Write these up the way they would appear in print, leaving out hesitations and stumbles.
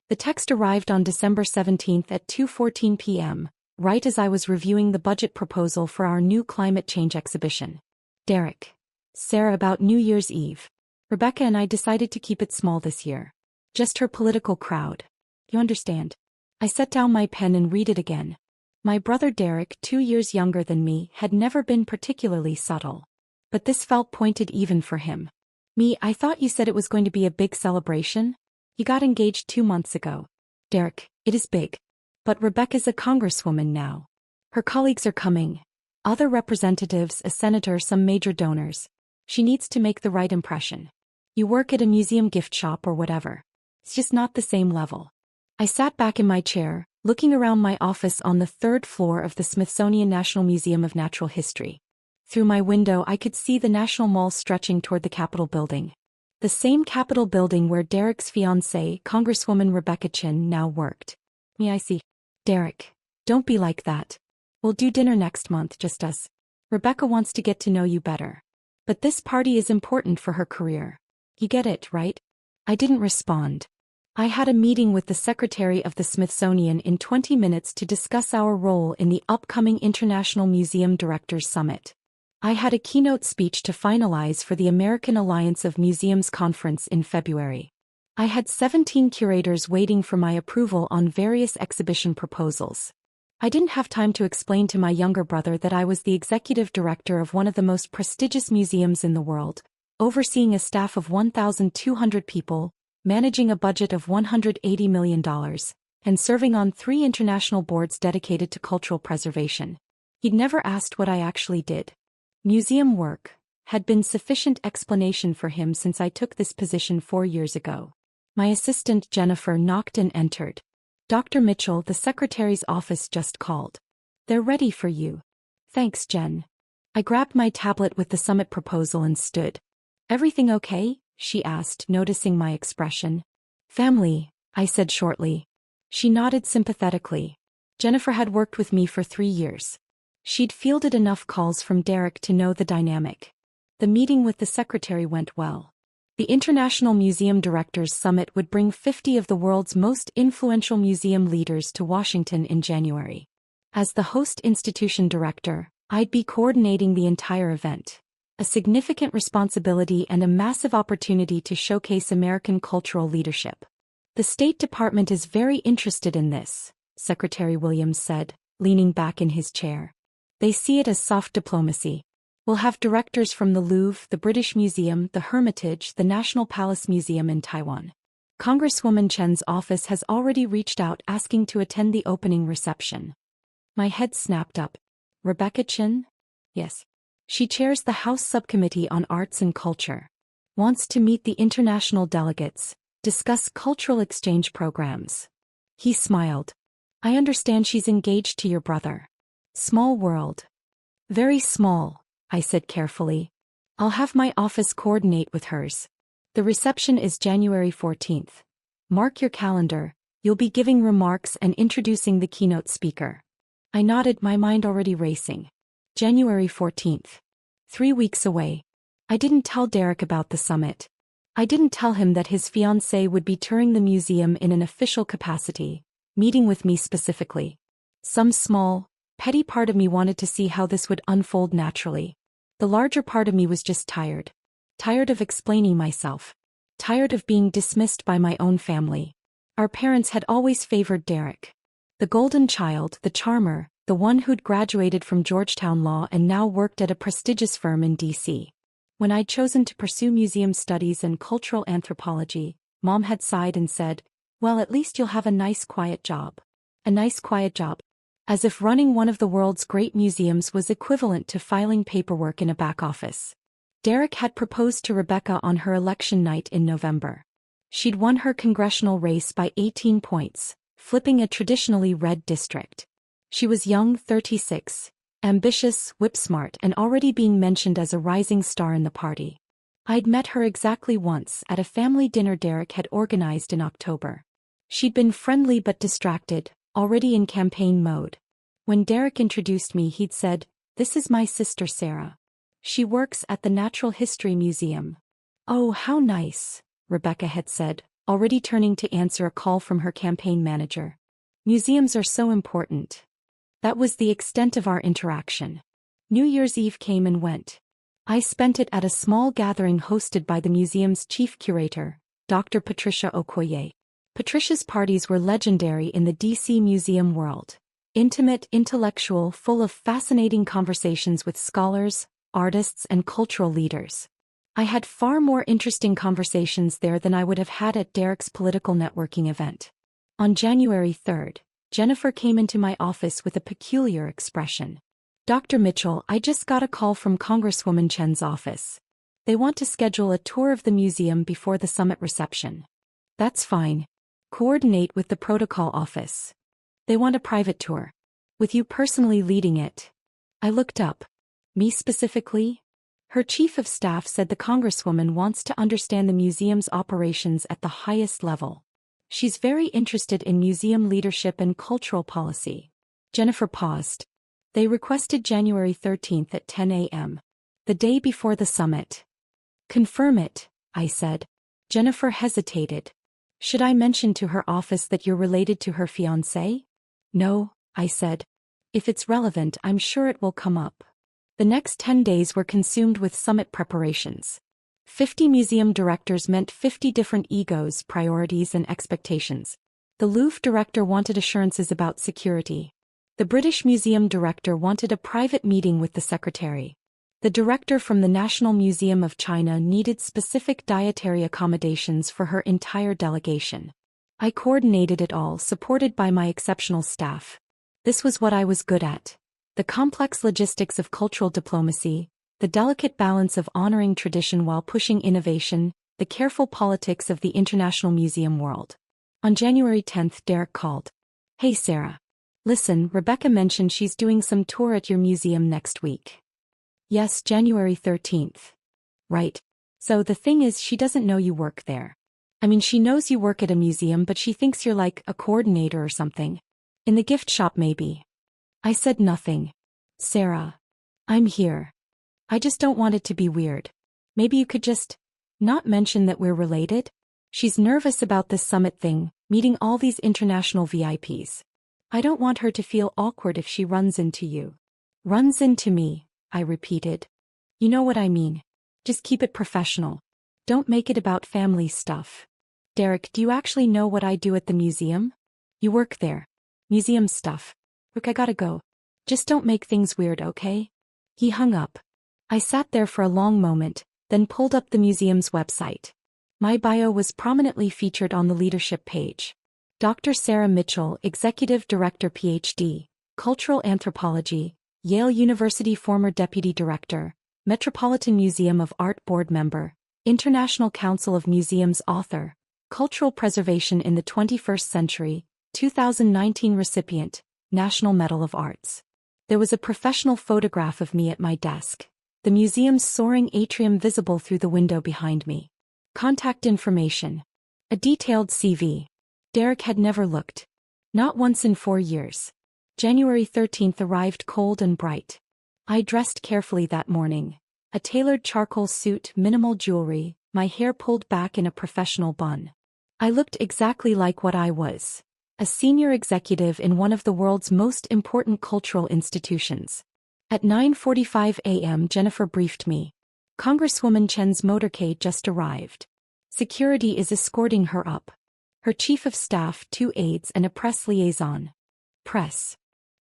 The text arrived on December 17th at 2:14 p.m., right as I was reviewing the budget proposal for our new climate change exhibition. Derek. Sarah, about New Year's Eve. Rebecca and I decided to keep it small this year. Just her political crowd. You understand? I set down my pen and read it again. My brother Derek, 2 years younger than me, had never been particularly subtle. But this felt pointed even for him. Me, I thought you said it was going to be a big celebration? You got engaged 2 months ago. Derek, it is big. But Rebecca's a congresswoman now. Her colleagues are coming. Other representatives, a senator, some major donors. She needs to make the right impression. You work at a museum gift shop or whatever. It's just not the same level. I sat back in my chair, looking around my office on the 3rd floor of the Smithsonian National Museum of Natural History. Through my window I could see the National Mall stretching toward the Capitol building. The same Capitol building where Derek's fiancée, Congresswoman Rebecca Chin, now worked. Me, I see. Derek, don't be like that. We'll do dinner next month, just us. Rebecca wants to get to know you better. But this party is important for her career. You get it, right? I didn't respond. I had a meeting with the secretary of the Smithsonian in 20 minutes to discuss our role in the upcoming International Museum Directors Summit. I had a keynote speech to finalize for the American Alliance of Museums conference in February. I had 17 curators waiting for my approval on various exhibition proposals. I didn't have time to explain to my younger brother that I was the executive director of one of the most prestigious museums in the world, overseeing a staff of 1,200 people, managing a budget of $180 million, and serving on 3 international boards dedicated to cultural preservation. He'd never asked what I actually did. Museum work had been sufficient explanation for him since I took this position 4 years ago. My assistant Jennifer knocked and entered. Dr. Mitchell, the secretary's office, just called. They're ready for you. Thanks, Jen. I grabbed my tablet with the summit proposal and stood. Everything okay? She asked, noticing my expression. Family, I said shortly. She nodded sympathetically. Jennifer had worked with me for 3 years. She'd fielded enough calls from Derek to know the dynamic. The meeting with the secretary went well. The International Museum Directors Summit would bring 50 of the world's most influential museum leaders to Washington in January. As the host institution director, I'd be coordinating the entire event. A significant responsibility and a massive opportunity to showcase American cultural leadership. The State Department is very interested in this, Secretary Williams said, leaning back in his chair. They see it as soft diplomacy. We'll have directors from the Louvre, the British Museum, the Hermitage, the National Palace Museum in Taiwan. Congresswoman Chen's office has already reached out asking to attend the opening reception. My head snapped up. Rebecca Chen? Yes. She chairs the House Subcommittee on Arts and Culture. Wants to meet the international delegates, discuss cultural exchange programs. He smiled. I understand she's engaged to your brother. Small world. Very small, I said carefully. I'll have my office coordinate with hers. The reception is January 14th. Mark your calendar, you'll be giving remarks and introducing the keynote speaker. I nodded, my mind already racing. January 14th. 3 weeks away. I didn't tell Derek about the summit. I didn't tell him that his fiancée would be touring the museum in an official capacity, meeting with me specifically. Some small, petty part of me wanted to see how this would unfold naturally. The larger part of me was just tired. Tired of explaining myself. Tired of being dismissed by my own family. Our parents had always favored Derek. The golden child, the charmer, the one who'd graduated from Georgetown Law and now worked at a prestigious firm in D.C. When I'd chosen to pursue museum studies and cultural anthropology, Mom had sighed and said, well, at least you'll have a nice quiet job. A nice quiet job. As if running one of the world's great museums was equivalent to filing paperwork in a back office. Derek had proposed to Rebecca on her election night in November. She'd won her congressional race by 18 points, flipping a traditionally red district. She was young, 36, ambitious, whip-smart, and already being mentioned as a rising star in the party. I'd met her exactly once at a family dinner Derek had organized in October. She'd been friendly but distracted, already in campaign mode. When Derek introduced me, he'd said, "This is my sister Sarah. She works at the Natural History Museum." "Oh, how nice," Rebecca had said, already turning to answer a call from her campaign manager. Museums are so important. That was the extent of our interaction. New Year's Eve came and went. I spent it at a small gathering hosted by the museum's chief curator, Dr. Patricia Okoye. Patricia's parties were legendary in the DC museum world. Intimate, intellectual, full of fascinating conversations with scholars, artists, and cultural leaders. I had far more interesting conversations there than I would have had at Derek's political networking event. On January 3rd, Jennifer came into my office with a peculiar expression. "Dr. Mitchell, I just got a call from Congresswoman Chen's office. They want to schedule a tour of the museum before the summit reception." "That's fine. Coordinate with the protocol office. They want a private tour. With you personally leading it." I looked up. "Me specifically?" Her chief of staff said the Congresswoman wants to understand the museum's operations at the highest level. She's very interested in museum leadership and cultural policy. Jennifer paused. They requested January 13th at 10 a.m. The day before the summit. "Confirm it," I said. Jennifer hesitated. "Should I mention to her office that you're related to her fiancé?" "No," I said. "If it's relevant, I'm sure it will come up." The next 10 days were consumed with summit preparations. 50 museum directors meant 50 different egos, priorities, and expectations. The Louvre director wanted assurances about security. The British Museum director wanted a private meeting with the secretary. The director from the National Museum of China needed specific dietary accommodations for her entire delegation. I coordinated it all, supported by my exceptional staff. This was what I was good at. The complex logistics of cultural diplomacy, the delicate balance of honoring tradition while pushing innovation, the careful politics of the international museum world. On January 10th, Derek called. "Hey Sarah. Listen, Rebecca mentioned she's doing some tour at your museum next week." "Yes, January 13th. "Right. So the thing is, she doesn't know you work there. I mean, she knows you work at a museum, but she thinks you're like a coordinator or something. In the gift shop maybe." I said nothing. "Sarah. I'm here. I just don't want it to be weird. Maybe you could just not mention that we're related?" She's nervous about this summit thing, meeting all these international VIPs. "I don't want her to feel awkward if she runs into you." "Runs into me," I repeated. "You know what I mean. Just keep it professional. Don't make it about family stuff." "Derek, do you actually know what I do at the museum?" "You work there. Museum stuff. Look, I gotta go. Just don't make things weird, okay?" He hung up. I sat there for a long moment, then pulled up the museum's website. My bio was prominently featured on the leadership page. Dr. Sarah Mitchell, Executive Director Ph.D., Cultural Anthropology, Yale University former Deputy Director, Metropolitan Museum of Art Board Member, International Council of Museums Author, Cultural Preservation in the 21st Century, 2019 recipient, National Medal of Arts. There was a professional photograph of me at my desk. The museum's soaring atrium visible through the window behind me. Contact information. A detailed CV. Derek had never looked. Not once in 4 years. January 13th arrived cold and bright. I dressed carefully that morning. A tailored charcoal suit, minimal jewelry, my hair pulled back in a professional bun. I looked exactly like what I was. A senior executive in one of the world's most important cultural institutions. At 9:45 a.m. Jennifer briefed me. Congresswoman Chen's motorcade just arrived. Security is escorting her up. Her chief of staff, 2 aides and a press liaison. Press.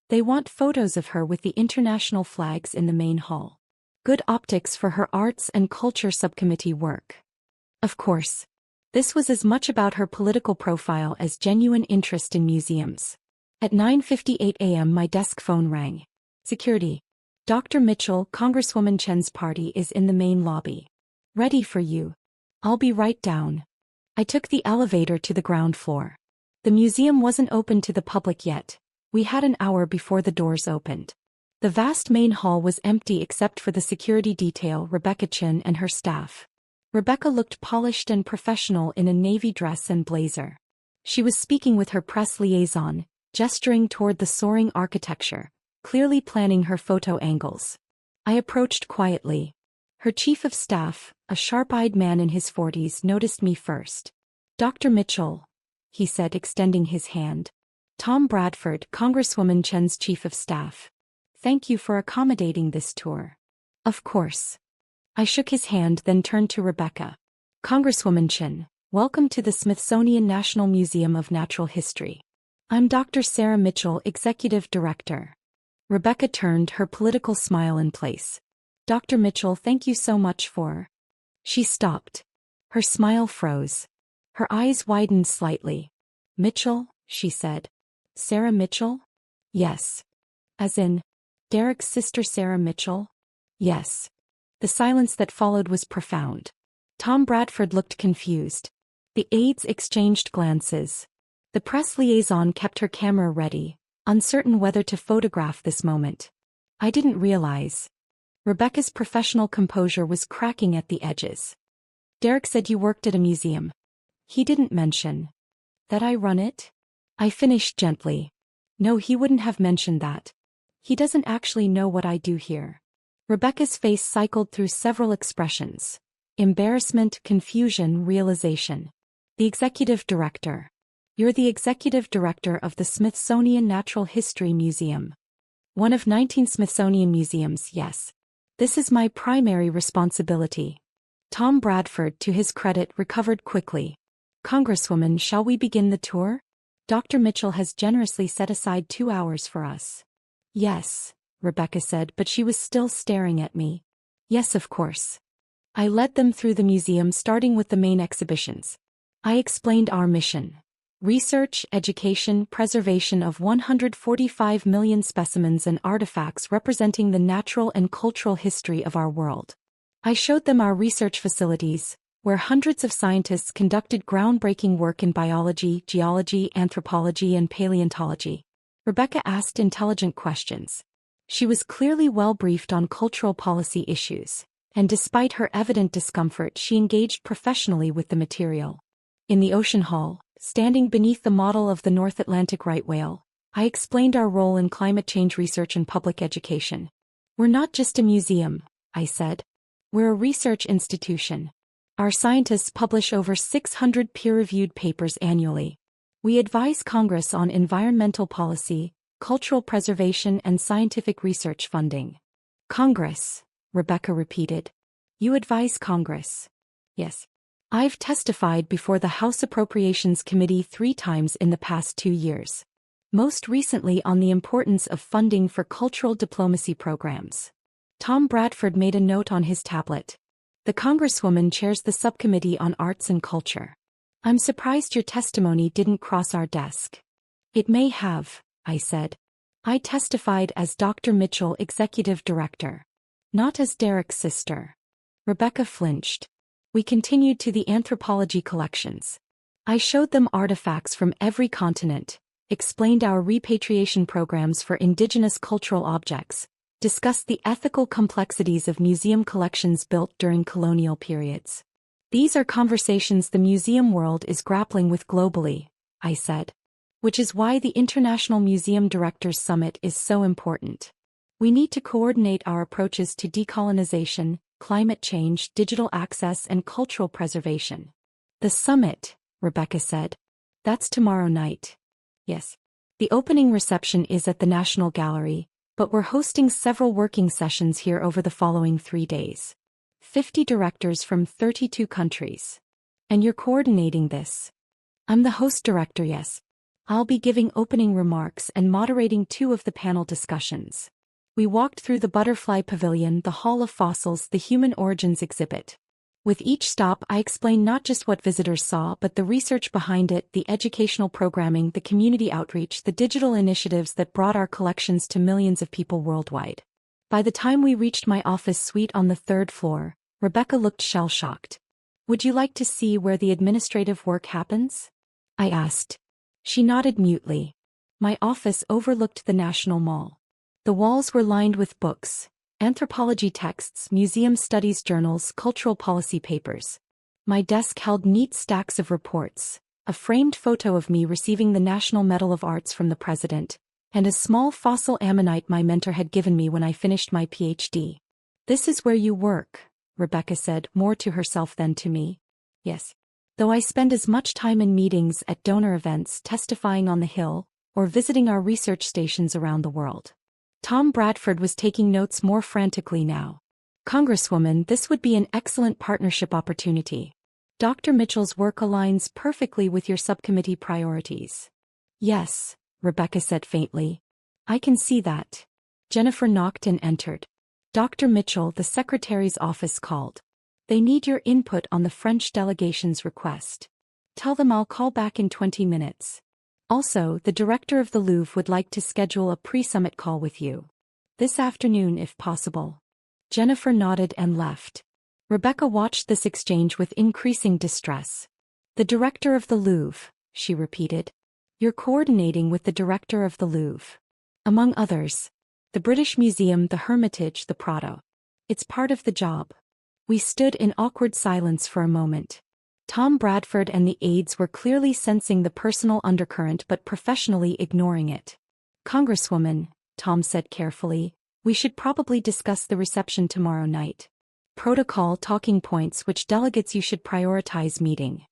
They want photos of her with the international flags in the main hall. Good optics for her arts and culture subcommittee work. Of course. This was as much about her political profile as genuine interest in museums. At 9:58 a.m. my desk phone rang. Security. Dr. Mitchell, Congresswoman Chen's party is in the main lobby. Ready for you. I'll be right down. I took the elevator to the ground floor. The museum wasn't open to the public yet. We had an hour before the doors opened. The vast main hall was empty except for the security detail, Rebecca Chen and her staff. Rebecca looked polished and professional in a navy dress and blazer. She was speaking with her press liaison, gesturing toward the soaring architecture, clearly planning her photo angles. I approached quietly. Her chief of staff, a sharp-eyed man in his 40s, noticed me first. Dr. Mitchell, he said, extending his hand. Tom Bradford, Congresswoman Chen's chief of staff. Thank you for accommodating this tour. Of course. I shook his hand, then turned to Rebecca. Congresswoman Chen, welcome to the Smithsonian National Museum of Natural History. I'm Dr. Sarah Mitchell, Executive Director. Rebecca turned, her political smile in place. Dr. Mitchell, thank you so much for... She stopped. Her smile froze. Her eyes widened slightly. Mitchell, she said. Sarah Mitchell? Yes. As in, Derek's sister Sarah Mitchell? Yes. The silence that followed was profound. Tom Bradford looked confused. The aides exchanged glances. The press liaison kept her camera ready, uncertain whether to photograph this moment. I didn't realize. Rebecca's professional composure was cracking at the edges. Derek said you worked at a museum. He didn't mention that I run it? I finished gently. No, he wouldn't have mentioned that. He doesn't actually know what I do here. Rebecca's face cycled through several expressions. Embarrassment, confusion, realization. The executive director. You're the executive director of the Smithsonian Natural History Museum. One of 19 Smithsonian museums, yes. This is my primary responsibility. Tom Bradford, to his credit, recovered quickly. Congresswoman, shall we begin the tour? Dr. Mitchell has generously set aside 2 hours for us. Yes, Rebecca said, but she was still staring at me. Yes, of course. I led them through the museum, starting with the main exhibitions. I explained our mission. Research, education, preservation of 145 million specimens and artifacts representing the natural and cultural history of our world. I showed them our research facilities, where hundreds of scientists conducted groundbreaking work in biology, geology, anthropology, and paleontology. Rebecca asked intelligent questions. She was clearly well briefed on cultural policy issues, and despite her evident discomfort, she engaged professionally with the material. In the ocean hall, standing beneath the model of the North Atlantic right whale, I explained our role in climate change research and public education. We're not just a museum, I said. We're a research institution. Our scientists publish over 600 peer-reviewed papers annually. We advise Congress on environmental policy, cultural preservation, and scientific research funding. Congress, Rebecca repeated. You advise Congress? Yes. I've testified before the House Appropriations Committee 3 times in the past 2 years. Most recently on the importance of funding for cultural diplomacy programs. Tom Bradford made a note on his tablet. The Congresswoman chairs the subcommittee on arts and culture. I'm surprised your testimony didn't cross our desk. It may have, I said. I testified as Dr. Mitchell, Executive Director. Not as Derek's sister. Rebecca flinched. We continued to the anthropology collections. I showed them artifacts from every continent, explained our repatriation programs for indigenous cultural objects, discussed the ethical complexities of museum collections built during colonial periods. These are conversations the museum world is grappling with globally, I said. Which is why the International Museum Directors Summit is so important. We need to coordinate our approaches to decolonization, climate change, digital access, and cultural preservation. The summit, Rebecca said. That's tomorrow night. Yes. The opening reception is at the National Gallery, but we're hosting several working sessions here over the following 3 days. 50 directors from 32 countries. And you're coordinating this? I'm the host director, yes. I'll be giving opening remarks and moderating 2 of the panel discussions. We walked through the Butterfly Pavilion, the Hall of Fossils, the Human Origins exhibit. With each stop, I explained not just what visitors saw but the research behind it, the educational programming, the community outreach, the digital initiatives that brought our collections to millions of people worldwide. By the time we reached my office suite on the 3rd floor, Rebecca looked shell-shocked. Would you like to see where the administrative work happens? I asked. She nodded mutely. My office overlooked the National Mall. The walls were lined with books, anthropology texts, museum studies journals, cultural policy papers. My desk held neat stacks of reports, a framed photo of me receiving the National Medal of Arts from the President, and a small fossil ammonite my mentor had given me when I finished my PhD. This is where you work, Rebecca said, more to herself than to me. Yes. though I spend as much time in meetings at donor events testifying on the Hill, or visiting our research stations around the world. Tom Bradford was taking notes more frantically now. Congresswoman, this would be an excellent partnership opportunity. Dr. Mitchell's work aligns perfectly with your subcommittee priorities. Yes, Rebecca said faintly. I can see that. Jennifer knocked and entered. Dr. Mitchell, the secretary's office called. They need your input on the French delegation's request. Tell them I'll call back in 20 minutes. Also, the director of the Louvre would like to schedule a pre-summit call with you. This afternoon if possible. Jennifer nodded and left. Rebecca watched this exchange with increasing distress. The director of the Louvre, she repeated. You're coordinating with the director of the Louvre. Among others. The British Museum, the Hermitage, the Prado. It's part of the job. We stood in awkward silence for a moment. Tom Bradford and the aides were clearly sensing the personal undercurrent but professionally ignoring it. Congresswoman, Tom said carefully, we should probably discuss the reception tomorrow night. Protocol talking points which delegates you should prioritize meeting.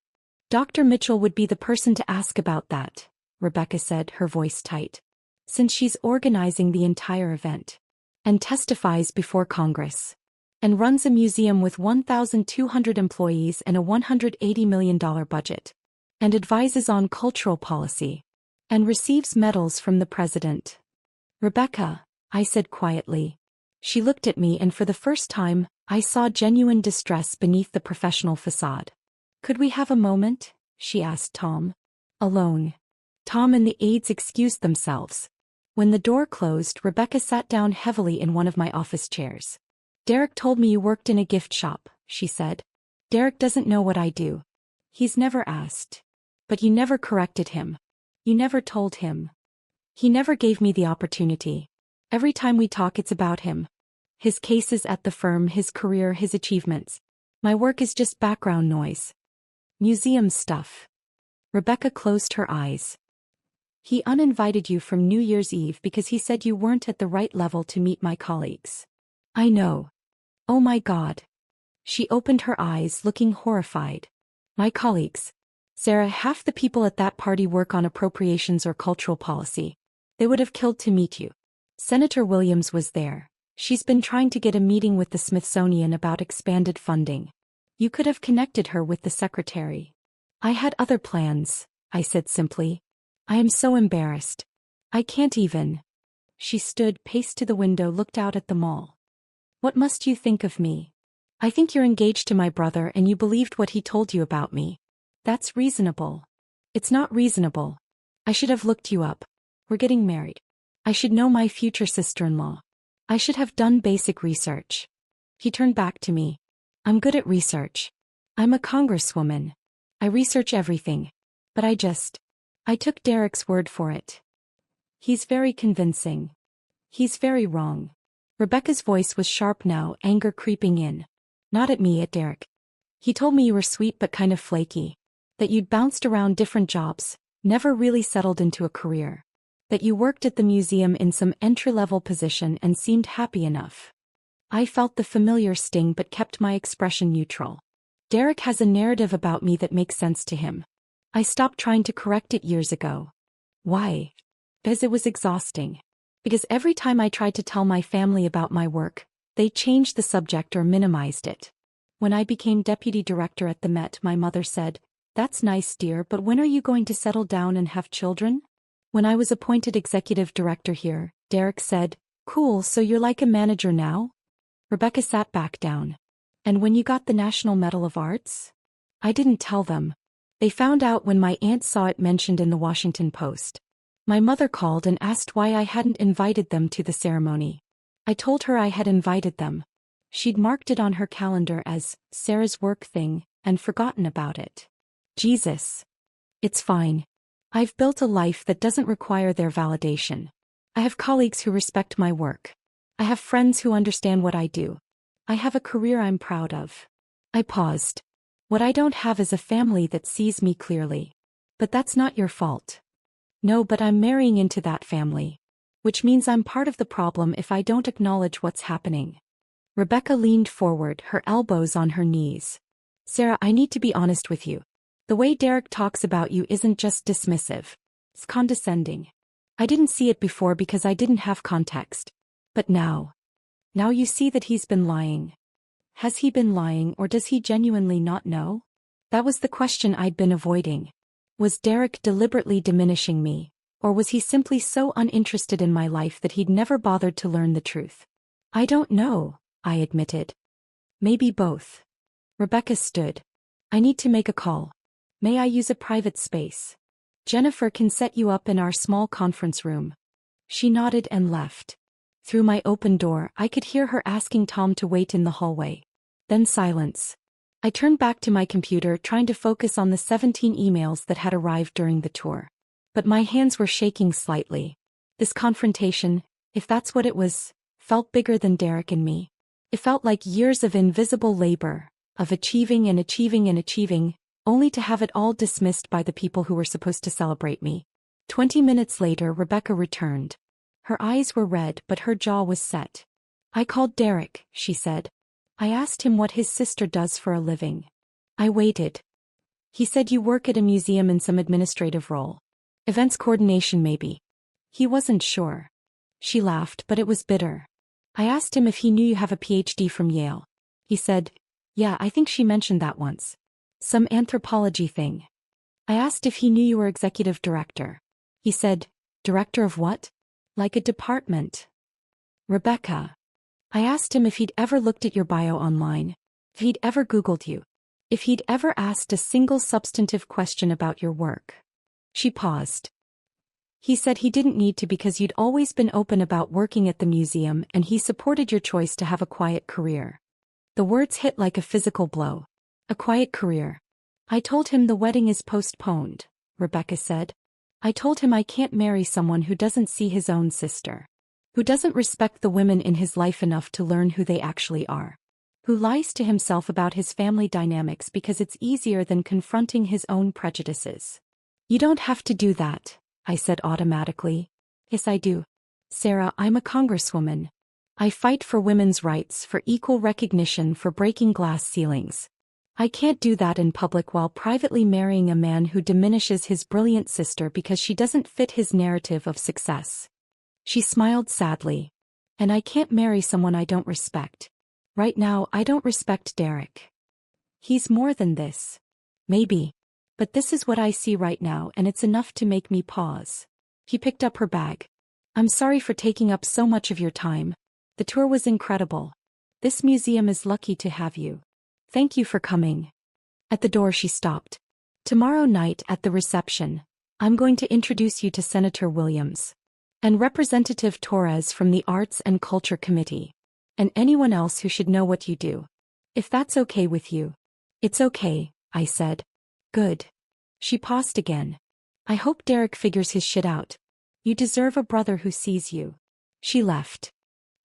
Dr. Mitchell would be the person to ask about that, Rebecca said, her voice tight. Since she's organizing the entire event. And testifies before Congress. And runs a museum with 1,200 employees and a $180 million budget. And advises on cultural policy. And receives medals from the president. Rebecca, I said quietly. She looked at me and for the first time, I saw genuine distress beneath the professional facade. Could we have a moment? She asked Tom. Alone. Tom and the aides excused themselves. When the door closed, Rebecca sat down heavily in one of my office chairs. Derek told me you worked in a gift shop, she said. Derek doesn't know what I do. He's never asked. But you never corrected him. You never told him. He never gave me the opportunity. Every time we talk it's about him. His cases at the firm, his career, his achievements. My work is just background noise. Museum stuff. Rebecca closed her eyes. He uninvited you from New Year's Eve because he said you weren't at the right level to meet my colleagues. I know. Oh my God. She opened her eyes, looking horrified. My colleagues. Sarah, half the people at that party work on appropriations or cultural policy. They would have killed to meet you. Senator Williams was there. She's been trying to get a meeting with the Smithsonian about expanded funding. You could have connected her with the secretary. I had other plans, I said simply. I am so embarrassed. I can't even. She stood, paced to the window, looked out at the mall. What must you think of me? I think you're engaged to my brother and you believed what he told you about me. That's reasonable. It's not reasonable. I should have looked you up. We're getting married. I should know my future sister-in-law. I should have done basic research. He turned back to me. I'm good at research. I'm a congresswoman. I research everything. But I took Derek's word for it. He's very convincing. He's very wrong. Rebecca's voice was sharp now, anger creeping in. Not at me, at Derek. He told me you were sweet but kind of flaky. That you'd bounced around different jobs, never really settled into a career. That you worked at the museum in some entry-level position and seemed happy enough. I felt the familiar sting but kept my expression neutral. Derek has a narrative about me that makes sense to him. I stopped trying to correct it years ago. Why? Because it was exhausting. Because every time I tried to tell my family about my work, they changed the subject or minimized it. When I became deputy director at the Met, my mother said, "That's nice, dear, but when are you going to settle down and have children?" When I was appointed executive director here, Derek said, "Cool, so you're like a manager now?" Rebecca sat back down. "And when you got the National Medal of Arts?" I didn't tell them. They found out when my aunt saw it mentioned in the Washington Post. My mother called and asked why I hadn't invited them to the ceremony. I told her I had invited them. She'd marked it on her calendar as Sarah's work thing and forgotten about it. Jesus. It's fine. I've built a life that doesn't require their validation. I have colleagues who respect my work. I have friends who understand what I do. I have a career I'm proud of. I paused. What I don't have is a family that sees me clearly. But that's not your fault. No, but I'm marrying into that family. Which means I'm part of the problem if I don't acknowledge what's happening. Rebecca leaned forward, her elbows on her knees. Sarah, I need to be honest with you. The way Derek talks about you isn't just dismissive. It's condescending. I didn't see it before because I didn't have context. But now. Now you see that he's been lying. Has he been lying or does he genuinely not know? That was the question I'd been avoiding. Was Derek deliberately diminishing me, or was he simply so uninterested in my life that he'd never bothered to learn the truth? I don't know, I admitted. Maybe both. Rebecca stood. I need to make a call. May I use a private space? Jennifer can set you up in our small conference room. She nodded and left. Through my open door, I could hear her asking Tom to wait in the hallway. Then silence. I turned back to my computer trying to focus on the 17 emails that had arrived during the tour. But my hands were shaking slightly. This confrontation, if that's what it was, felt bigger than Derek and me. It felt like years of invisible labor, of achieving and achieving and achieving, only to have it all dismissed by the people who were supposed to celebrate me. 20 minutes later, Rebecca returned. Her eyes were red but her jaw was set. I called Derek, she said. I asked him what his sister does for a living. I waited. He said you work at a museum in some administrative role. Events coordination maybe. He wasn't sure. She laughed, but it was bitter. I asked him if he knew you have a PhD from Yale. He said, yeah, I think she mentioned that once. Some anthropology thing. I asked if he knew you were executive director. He said, director of what? Like a department. Rebecca. I asked him if he'd ever looked at your bio online, if he'd ever Googled you, if he'd ever asked a single substantive question about your work. She paused. He said he didn't need to because you'd always been open about working at the museum and he supported your choice to have a quiet career. The words hit like a physical blow. A quiet career. I told him the wedding is postponed, Rebecca said. I told him I can't marry someone who doesn't see his own sister. Who doesn't respect the women in his life enough to learn who they actually are. Who lies to himself about his family dynamics because it's easier than confronting his own prejudices. You don't have to do that, I said automatically. Yes, I do. Sarah, I'm a Congresswoman. I fight for women's rights, for equal recognition, for breaking glass ceilings. I can't do that in public while privately marrying a man who diminishes his brilliant sister because she doesn't fit his narrative of success. She smiled sadly. And I can't marry someone I don't respect. Right now, I don't respect Derek. He's more than this. Maybe. But this is what I see right now and it's enough to make me pause. He picked up her bag. I'm sorry for taking up so much of your time. The tour was incredible. This museum is lucky to have you. Thank you for coming. At the door she stopped. Tomorrow night at the reception, I'm going to introduce you to Senator Williams. And Representative Torres from the Arts and Culture Committee. And anyone else who should know what you do. If that's okay with you. It's okay, I said. Good. She paused again. I hope Derek figures his shit out. You deserve a brother who sees you. She left.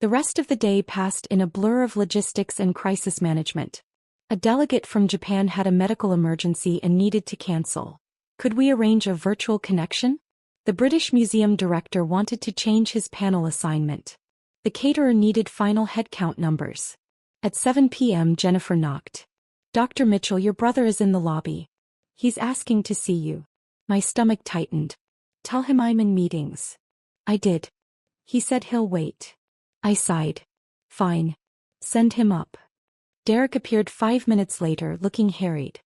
The rest of the day passed in a blur of logistics and crisis management. A delegate from Japan had a medical emergency and needed to cancel. Could we arrange a virtual connection? The British Museum director wanted to change his panel assignment. The caterer needed final headcount numbers. At 7 p.m. Jennifer knocked. Dr. Mitchell, your brother is in the lobby. He's asking to see you. My stomach tightened. Tell him I'm in meetings. I did. He said he'll wait. I sighed. Fine. Send him up. Derek appeared 5 minutes later looking harried.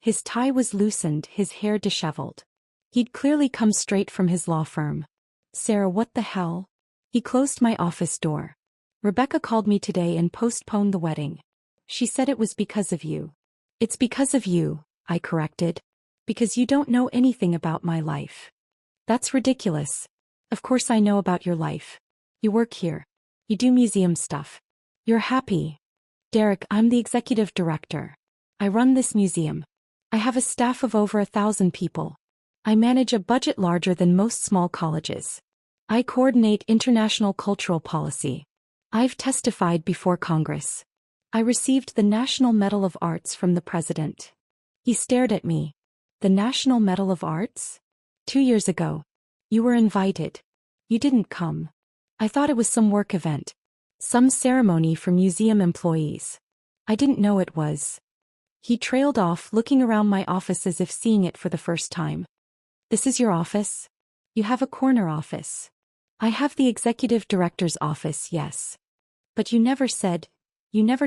His tie was loosened, his hair disheveled. He'd clearly come straight from his law firm. Sarah, what the hell? He closed my office door. Rebecca called me today and postponed the wedding. She said it was because of you. It's because of you, I corrected. Because you don't know anything about my life. That's ridiculous. Of course I know about your life. You work here. You do museum stuff. You're happy. Derek, I'm the executive director. I run this museum. I have a staff of over 1,000 people. I manage a budget larger than most small colleges. I coordinate international cultural policy. I've testified before Congress. I received the National Medal of Arts from the President. He stared at me. The National Medal of Arts? 2 years ago. You were invited. You didn't come. I thought it was some work event. Some ceremony for museum employees. I didn't know it was. He trailed off, looking around my office as if seeing it for the first time. This is your office? You have a corner office. I have the executive director's office, yes. But you never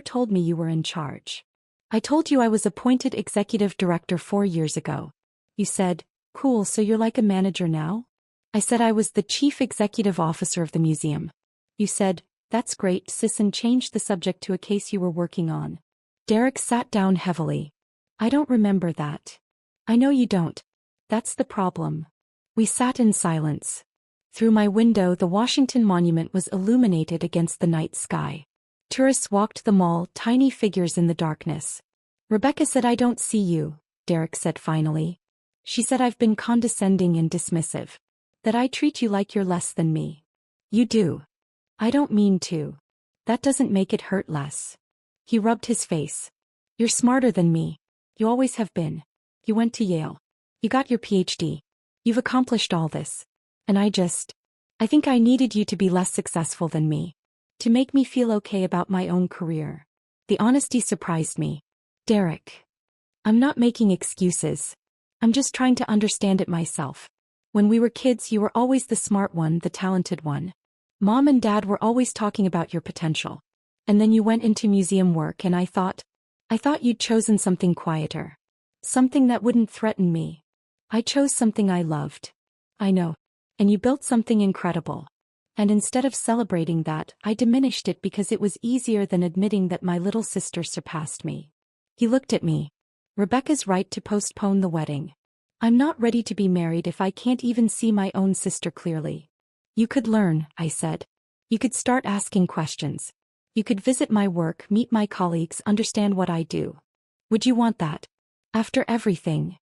told me you were in charge. I told you I was appointed executive director 4 years ago. You said, cool, so you're like a manager now? I said I was the chief executive officer of the museum. You said, that's great, sis, and changed the subject to a case you were working on. Derek sat down heavily. I don't remember that. I know you don't. That's the problem. We sat in silence. Through my window, the Washington Monument was illuminated against the night sky. Tourists walked the mall, tiny figures in the darkness. Rebecca said, I don't see you, Derek said finally. She said I've been condescending and dismissive. That I treat you like you're less than me. You do. I don't mean to. That doesn't make it hurt less. He rubbed his face. You're smarter than me. You always have been. You went to Yale. You got your PhD. You've accomplished all this. And I think I needed you to be less successful than me. To make me feel okay about my own career. The honesty surprised me. Derek. I'm not making excuses. I'm just trying to understand it myself. When we were kids, you were always the smart one, the talented one. Mom and Dad were always talking about your potential. And then you went into museum work and I thought you'd chosen something quieter. Something that wouldn't threaten me. I chose something I loved. I know. And you built something incredible. And instead of celebrating that, I diminished it because it was easier than admitting that my little sister surpassed me. He looked at me. Rebecca's right to postpone the wedding. I'm not ready to be married if I can't even see my own sister clearly. You could learn, I said. You could start asking questions. You could visit my work, meet my colleagues, understand what I do. Would you want that? After everything?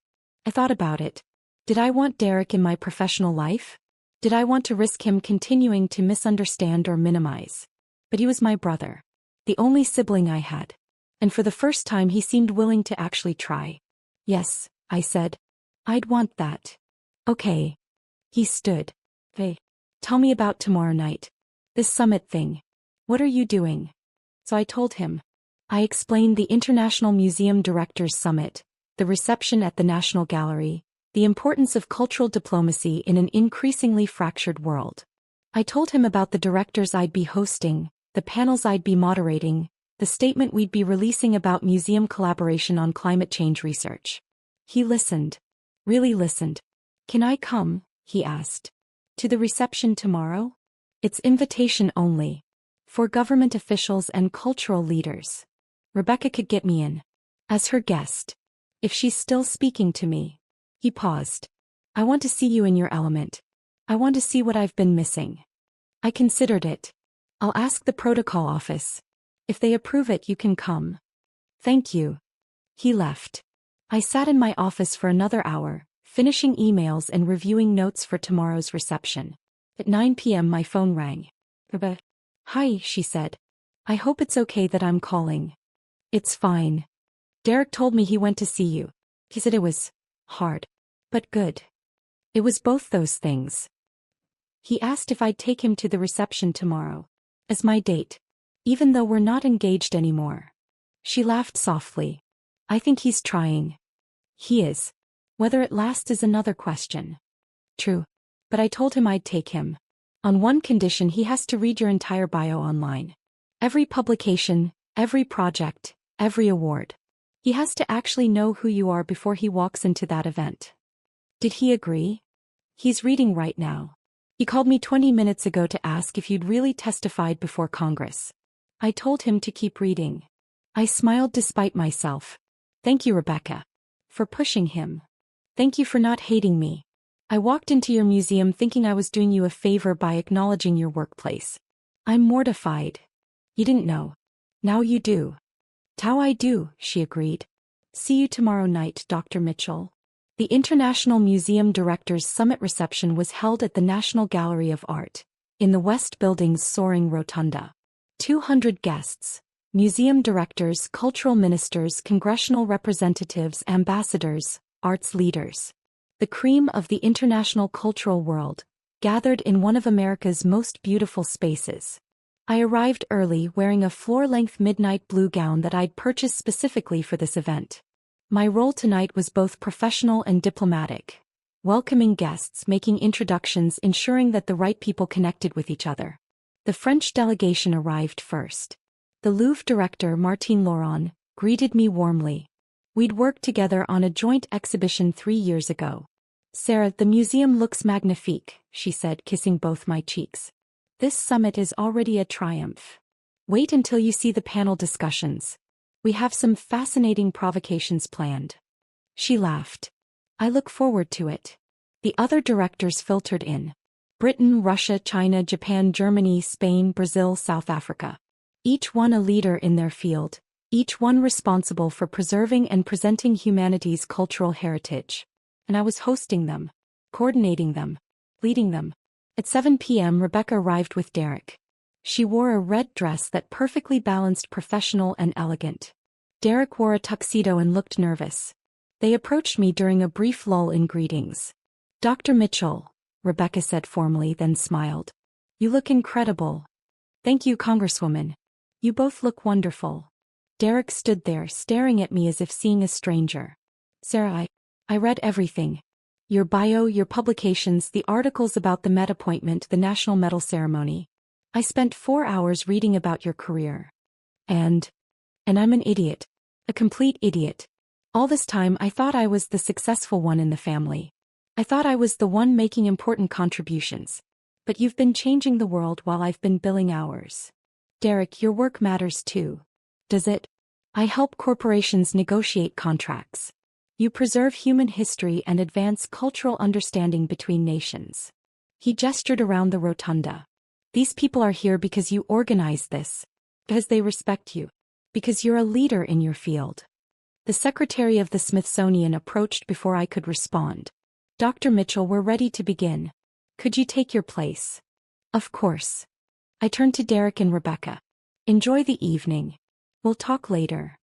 I thought about it. Did I want Derek in my professional life? Did I want to risk him continuing to misunderstand or minimize? But he was my brother. The only sibling I had. And for the first time he seemed willing to actually try. Yes, I said. I'd want that. Okay. He stood. Hey. Tell me about tomorrow night. This summit thing. What are you doing? So I told him. I explained the International Museum Directors Summit, the reception at the National Gallery, the importance of cultural diplomacy in an increasingly fractured world. I told him about the directors I'd be hosting, the panels I'd be moderating, the statement we'd be releasing about museum collaboration on climate change research. He listened. Really listened. Can I come? He asked. To the reception tomorrow? It's invitation only. For government officials and cultural leaders. Rebecca could get me in. As her guest. If she's still speaking to me. He paused. I want to see you in your element. I want to see what I've been missing. I considered it. I'll ask the protocol office. If they approve it, you can come. Thank you. He left. I sat in my office for another hour, finishing emails and reviewing notes for tomorrow's reception. At 9 p.m. my phone rang. Hi, she said. I hope it's okay that I'm calling. It's fine. Derek told me he went to see you. He said it was hard. But good. It was both those things. He asked if I'd take him to the reception tomorrow. As my date. Even though we're not engaged anymore. She laughed softly. I think he's trying. He is. Whether it lasts is another question. True. But I told him I'd take him. On one condition: he has to read your entire bio online. Every publication, every project, every award. He has to actually know who you are before he walks into that event. Did he agree? He's reading right now. He called me 20 minutes ago to ask if you'd really testified before Congress. I told him to keep reading. I smiled despite myself. Thank you, Rebecca. For pushing him. Thank you for not hating me. I walked into your museum thinking I was doing you a favor by acknowledging your workplace. I'm mortified. You didn't know. Now you do. How I do, she agreed. See you tomorrow night, Dr. Mitchell. The International Museum Directors Summit reception was held at the National Gallery of Art, in the West Building's soaring rotunda. 200 guests, museum directors, cultural ministers, congressional representatives, ambassadors, arts leaders. The cream of the international cultural world, gathered in one of America's most beautiful spaces. I arrived early wearing a floor-length midnight blue gown that I'd purchased specifically for this event. My role tonight was both professional and diplomatic, welcoming guests, making introductions, ensuring that the right people connected with each other. The French delegation arrived first. The Louvre director, Martine Laurent, greeted me warmly. We'd worked together on a joint exhibition 3 years ago. "Sarah, the museum looks magnifique," she said, kissing both my cheeks. "This summit is already a triumph. Wait until you see the panel discussions. We have some fascinating provocations planned." She laughed. "I look forward to it." The other directors filtered in. Britain, Russia, China, Japan, Germany, Spain, Brazil, South Africa. Each one a leader in their field, each one responsible for preserving and presenting humanity's cultural heritage. And I was hosting them, coordinating them, leading them. At 7 p.m. Rebecca arrived with Derek. She wore a red dress that perfectly balanced professional and elegant. Derek wore a tuxedo and looked nervous. They approached me during a brief lull in greetings. "Dr. Mitchell," Rebecca said formally, then smiled. "You look incredible." "Thank you, Congresswoman. You both look wonderful." Derek stood there staring at me as if seeing a stranger. "Sarah, I read everything. Your bio, your publications, the articles about the Met appointment, the National Medal ceremony. I spent 4 hours reading about your career. And I'm an idiot. A complete idiot. All this time I thought I was the successful one in the family. I thought I was the one making important contributions. But you've been changing the world while I've been billing hours. Derek, your work matters too. Does it? I help corporations negotiate contracts. You preserve human history and advance cultural understanding between nations." He gestured around the rotunda. "These people are here because you organized this. Because they respect you. Because you're a leader in your field." The secretary of the Smithsonian approached before I could respond. "Dr. Mitchell, we're ready to begin. Could you take your place?" "Of course." I turned to Derek and Rebecca. "Enjoy the evening. We'll talk later."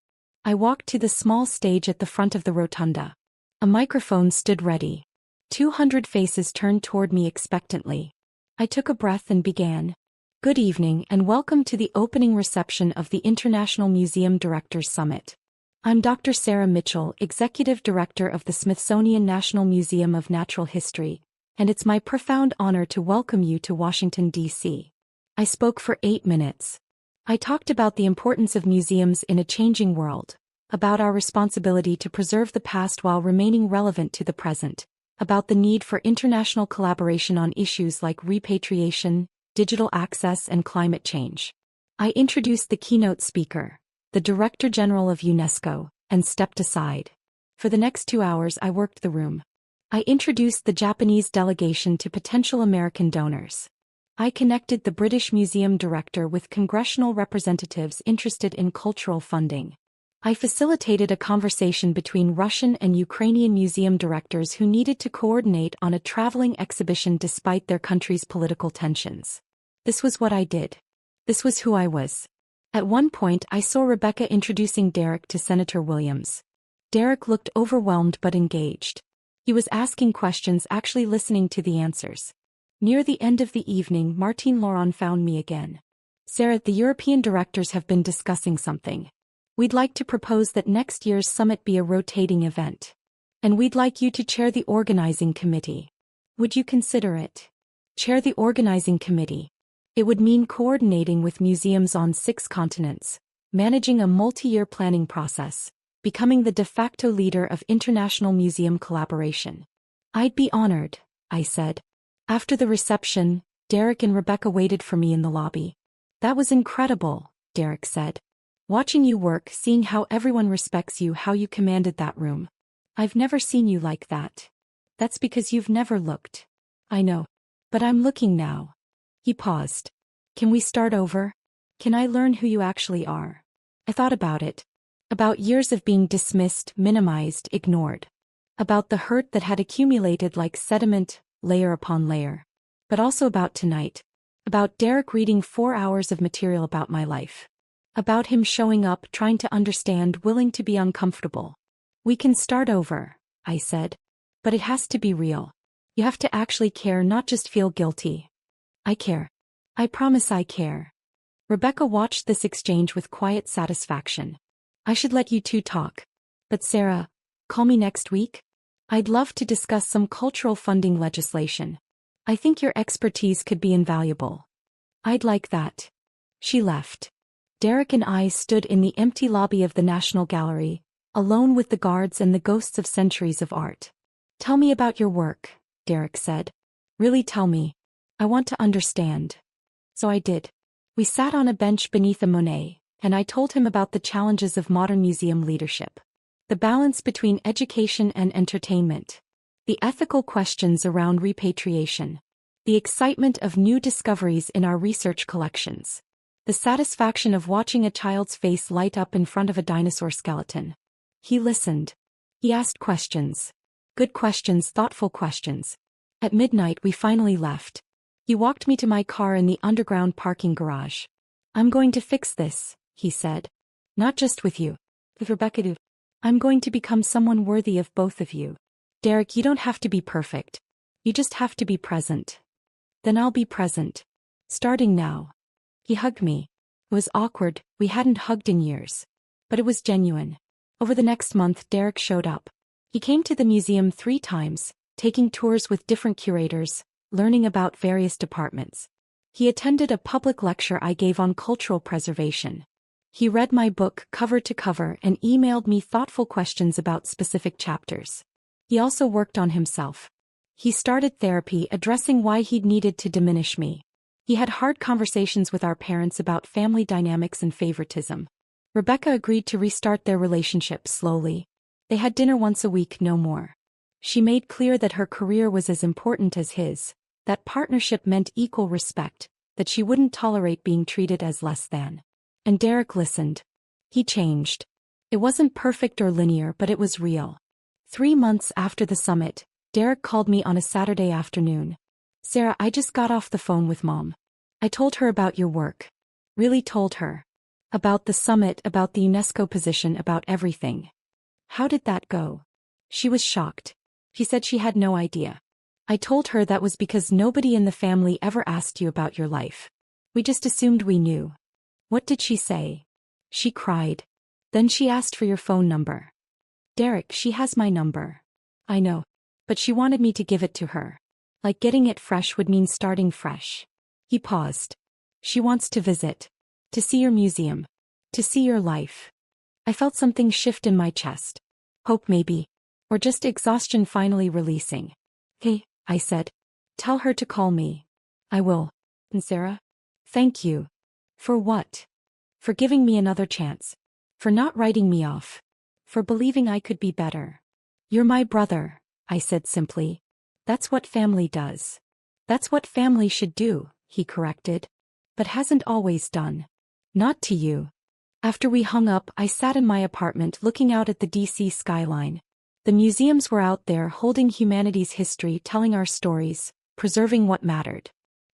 I walked to the small stage at the front of the rotunda. A microphone stood ready. 200 faces turned toward me expectantly. I took a breath and began. "Good evening and welcome to the opening reception of the International Museum Directors Summit. I'm Dr. Sarah Mitchell, Executive Director of the Smithsonian National Museum of Natural History, and it's my profound honor to welcome you to Washington, D.C. I spoke for 8 minutes. I talked about the importance of museums in a changing world, about our responsibility to preserve the past while remaining relevant to the present, about the need for international collaboration on issues like repatriation, digital access, and climate change. I introduced the keynote speaker, the Director General of UNESCO, and stepped aside. For the next 2 hours I worked the room. I introduced the Japanese delegation to potential American donors. I connected the British Museum Director with congressional representatives interested in cultural funding. I facilitated a conversation between Russian and Ukrainian museum directors who needed to coordinate on a traveling exhibition despite their country's political tensions. This was what I did. This was who I was. At one point I saw Rebecca introducing Derek to Senator Williams. Derek looked overwhelmed but engaged. He was asking questions, actually listening to the answers. Near the end of the evening, Martine Laurent found me again. "Sarah, the European directors have been discussing something. We'd like to propose that next year's summit be a rotating event. And we'd like you to chair the organizing committee. Would you consider it?" Chair the organizing committee. It would mean coordinating with museums on 6 continents, managing a multi-year planning process, becoming the de facto leader of international museum collaboration. "I'd be honored," I said. After the reception, Derek and Rebecca waited for me in the lobby. "That was incredible," Derek said. "Watching you work, seeing how everyone respects you, how you commanded that room. I've never seen you like that." "That's because you've never looked." "I know. But I'm looking now." He paused. "Can we start over? Can I learn who you actually are?" I thought about it. About years of being dismissed, minimized, ignored. About the hurt that had accumulated like sediment, layer upon layer. But also about tonight. About Derek reading 4 hours of material about my life. About him showing up, trying to understand, willing to be uncomfortable. "We can start over," I said. "But it has to be real. You have to actually care, not just feel guilty." "I care. I promise I care." Rebecca watched this exchange with quiet satisfaction. I should let you two talk. But Sarah, call me next week? I'd love to discuss some cultural funding legislation. I think your expertise could be invaluable. I'd like that. She left. Derek and I stood in the empty lobby of the National Gallery, alone with the guards and the ghosts of centuries of art. Tell me about your work, Derek said. Really tell me. I want to understand. So I did. We sat on a bench beneath a Monet, and I told him about the challenges of modern museum leadership. The balance between education and entertainment. The ethical questions around repatriation. The excitement of new discoveries in our research collections. The satisfaction of watching a child's face light up in front of a dinosaur skeleton. He listened. He asked questions. Good questions, thoughtful questions. At midnight we finally left. He walked me to my car in the underground parking garage. I'm going to fix this, he said. Not just with you. With Rebecca too. I'm going to become someone worthy of both of you. Derek, you don't have to be perfect. You just have to be present. Then I'll be present. Starting now. He hugged me. It was awkward, we hadn't hugged in years. But it was genuine. Over the next month Derek showed up. He came to the museum 3 times, taking tours with different curators, learning about various departments. He attended a public lecture I gave on cultural preservation. He read my book cover to cover and emailed me thoughtful questions about specific chapters. He also worked on himself. He started therapy addressing why he'd needed to diminish me. He had hard conversations with our parents about family dynamics and favoritism. Rebecca agreed to restart their relationship slowly. They had dinner once a week, no more. She made clear that her career was as important as his, that partnership meant equal respect, that she wouldn't tolerate being treated as less than. And Derek listened. He changed. It wasn't perfect or linear, but it was real. 3 months after the summit, Derek called me on a Saturday afternoon. Sarah, I just got off the phone with Mom. I told her about your work. Really told her. About the summit, about the UNESCO position, about everything. How did that go? She was shocked. She said she had no idea. I told her that was because nobody in the family ever asked you about your life. We just assumed we knew. What did she say? She cried. Then she asked for your phone number. Derek, she has my number. I know. But she wanted me to give it to her. Like getting it fresh would mean starting fresh. He paused. She wants to visit. To see your museum. To see your life. I felt something shift in my chest. Hope maybe. Or just exhaustion finally releasing. Hey, I said. Tell her to call me. I will. And Sarah? Thank you. For what? For giving me another chance. For not writing me off. For believing I could be better. You're my brother, I said simply. That's what family does. That's what family should do, he corrected. But hasn't always done. Not to you. After we hung up, I sat in my apartment looking out at the DC skyline. The museums were out there holding humanity's history, telling our stories, preserving what mattered.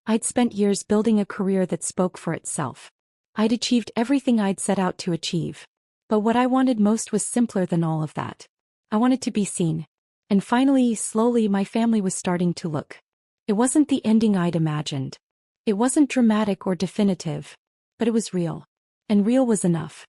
I'd spent years building a career that spoke for itself. I'd achieved everything I'd set out to achieve. But what I wanted most was simpler than all of that. I wanted to be seen. And finally, slowly, my family was starting to look. It wasn't the ending I'd imagined. It wasn't dramatic or definitive. But it was real. And real was enough.